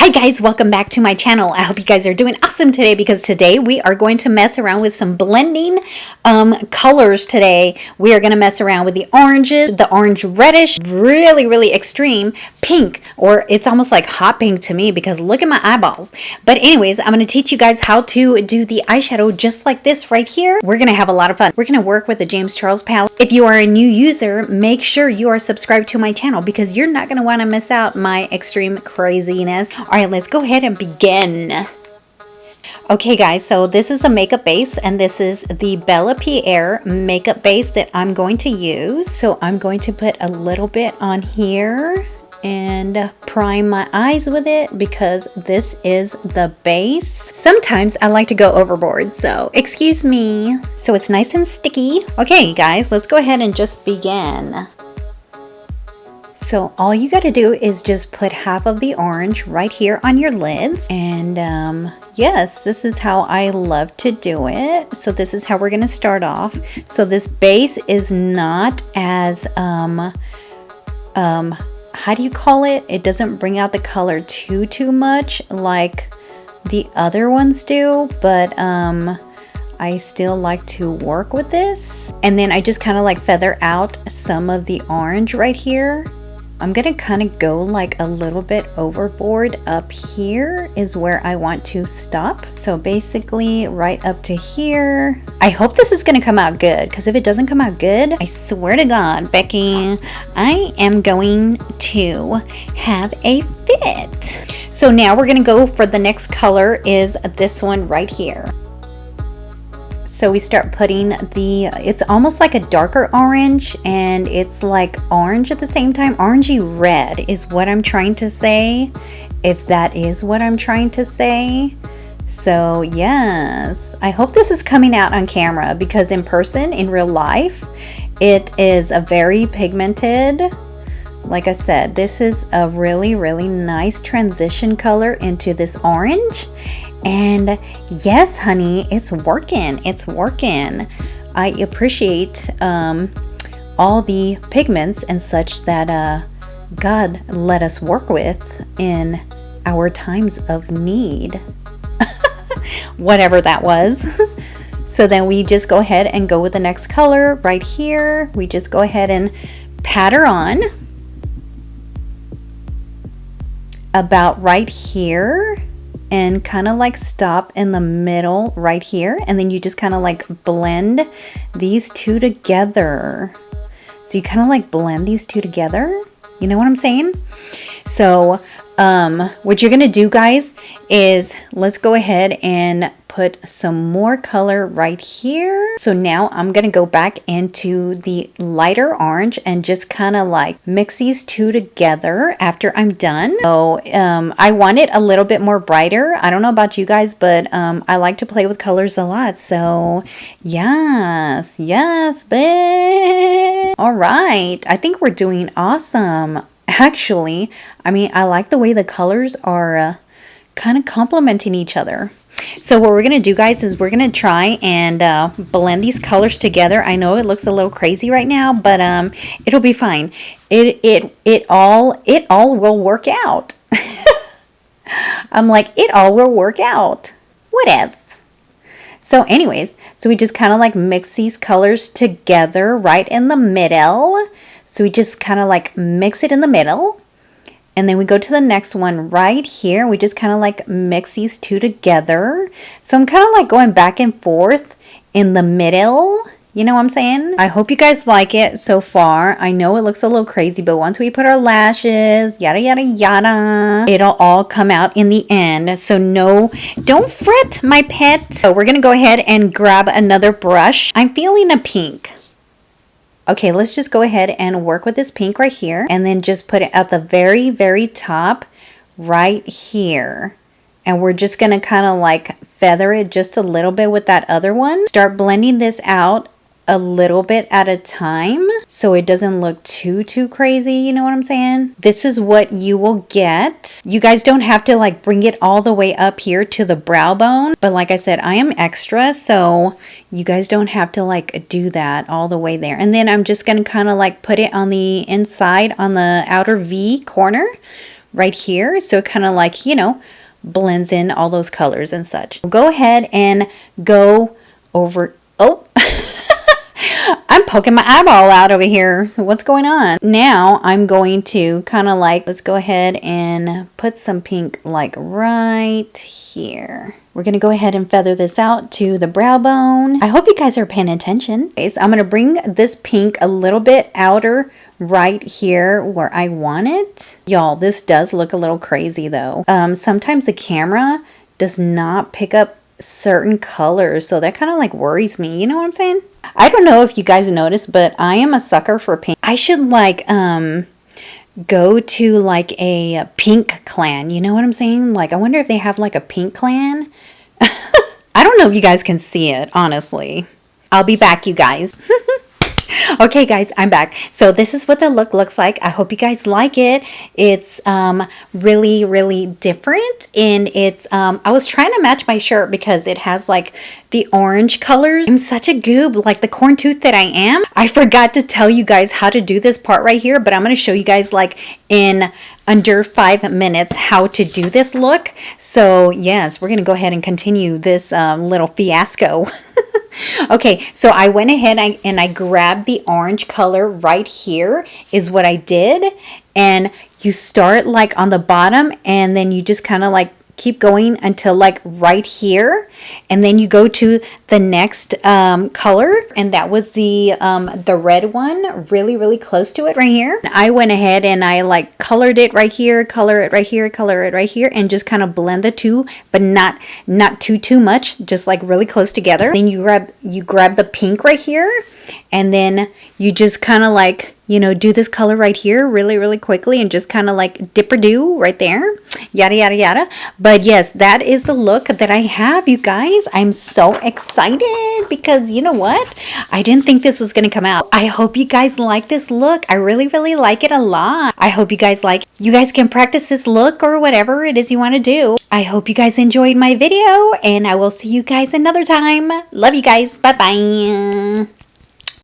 Hi guys, welcome back to my channel. I hope you guys are doing awesome today because today we are going to mess around with some blending colors today. We are going to mess around with the oranges, the orange reddish, really extreme pink, or it's almost like hot pink to me because look at my eyeballs. But anyways, I'm going to teach you guys how to do the eyeshadow just like this right here. We're going to have a lot of fun. We're going to work with the James Charles palette. If you are a new user, make sure you are subscribed to my channel because you're not going to want to miss out my extreme craziness. All right, let's go ahead and begin. Okay guys, so this is a makeup base and this is the Bella Pierre makeup base that I'm going to use. So I'm going to put a little bit on here and prime my eyes with it because this is the base. Sometimes I like to go overboard, so excuse me. So it's nice and sticky. Okay guys, let's go ahead and just begin. So all you got to do is just put half of the orange right here on your lids. And yes, this is how I love to do it. So this is how we're going to start off. So this base is not as, how do you call it? It doesn't bring out the color too much like the other ones do. But I still like to work with this. And then I just kind of like feather out some of the orange right here. I'm gonna kind of go like a little bit overboard. Up here is where I want to stop. So basically right up to here. I hope this is gonna come out good because if it doesn't come out good, I swear to God, Becky, I am going to have a fit. So now we're gonna go for the next color is this one right here. So we start putting it's almost like a darker orange and it's like orange at the same time. Orangey red is what I'm trying to say, if that is what I'm trying to say. So yes, I hope this is coming out on camera because in person, in real life, it is a very pigmented. Like I said, this is a really nice transition color into this orange. And yes, honey, it's working. I appreciate all the pigments and such that God let us work with in our times of need. Whatever that was. So then we just go ahead and go with the next color right here. We just go ahead and patter on about right here. And kind of like stop in the middle right here, and then you just kind of like blend these two together. So you kind of like blend these two together, you know what I'm saying? So what you're gonna do guys is let's go ahead and put some more color right here. So now I'm gonna go back into the lighter orange and just kind of like mix these two together after I'm done. So I want it a little bit more brighter. I don't know about you guys, but I like to play with colors a lot. So yes babe. All right, I think we're doing awesome. Actually, I mean, I like the way the colors are kind of complementing each other. So what we're going to do, guys, is we're going to try and blend these colors together. I know it looks a little crazy right now, but it'll be fine. It all will work out. I'm like, it all will work out. Whatevs. So anyways, so we just kind of like mix these colors together right in the middle. So we just kind of like mix it in the middle. And then we go to the next one right here. We just kind of like mix these two together. So I'm kind of like going back and forth in the middle. You know what I'm saying? I hope you guys like it so far. I know it looks a little crazy, but once we put our lashes, yada, it'll all come out in the end. So no, don't fret, my pet. So we're going to go ahead and grab another brush. I'm feeling a pink. Okay, let's just go ahead and work with this pink right here and then just put it at the very top right here. And we're just going to kind of like feather it just a little bit with that other one. Start blending this out a little bit at a time so it doesn't look too crazy, you know what I'm saying? This is what you will get. You guys don't have to like bring it all the way up here to the brow bone, but like I said, I am extra, so you guys don't have to like do that all the way there. And then I'm just gonna kind of like put it on the inside on the outer V corner right here. So it kind of like, you know, blends in all those colors and such. Go ahead and go over. Oh, I'm poking my eyeball out over here. So what's going on? Now I'm going to kind of like, let's go ahead and put some pink like right here. We're going to go ahead and feather this out to the brow bone. I hope you guys are paying attention. Okay, so I'm going to bring this pink a little bit outer right here where I want it. Y'all, this does look a little crazy though. Sometimes the camera does not pick up certain colors, so that kind of like worries me, you know what I'm saying? I don't know if you guys noticed, but I am a sucker for pink. I should like go to like a pink clan, you know what I'm saying? Like I wonder if they have like a pink clan. I don't know if you guys can see it, honestly. I'll be back, you guys. Okay guys, I'm back. So this is what the look looks like. I hope you guys like it. It's really different, and it's I was trying to match my shirt because it has like the orange colors. I'm such a goob, like the corn tooth that I am. I forgot to tell you guys how to do this part right here, but I'm going to show you guys like in under 5 minutes how to do this look. So yes, we're going to go ahead and continue this little fiasco. Okay, so I went ahead and I grabbed the orange color right here is what I did. And you start like on the bottom, and then you just kind of like keep going until like right here, and then you go to the next color, and that was the red one, really close to it right here. I went ahead and I like colored it right here, color it right here, color it right here, and just kind of blend the two, but not too much, just like really close together. Then you grab the pink right here, and then you just kind of like, you know, do this color right here really quickly, and just kind of like dip-a-do right there, yada. But yes, that is the look that I have, you guys. I'm so excited because you know what? I didn't think this was gonna come out. I hope you guys like this look. I really like it a lot. I hope you guys like, you guys can practice this look or whatever it is you want to do. I hope you guys enjoyed my video, and I will see you guys another time. Love you guys. Bye-bye.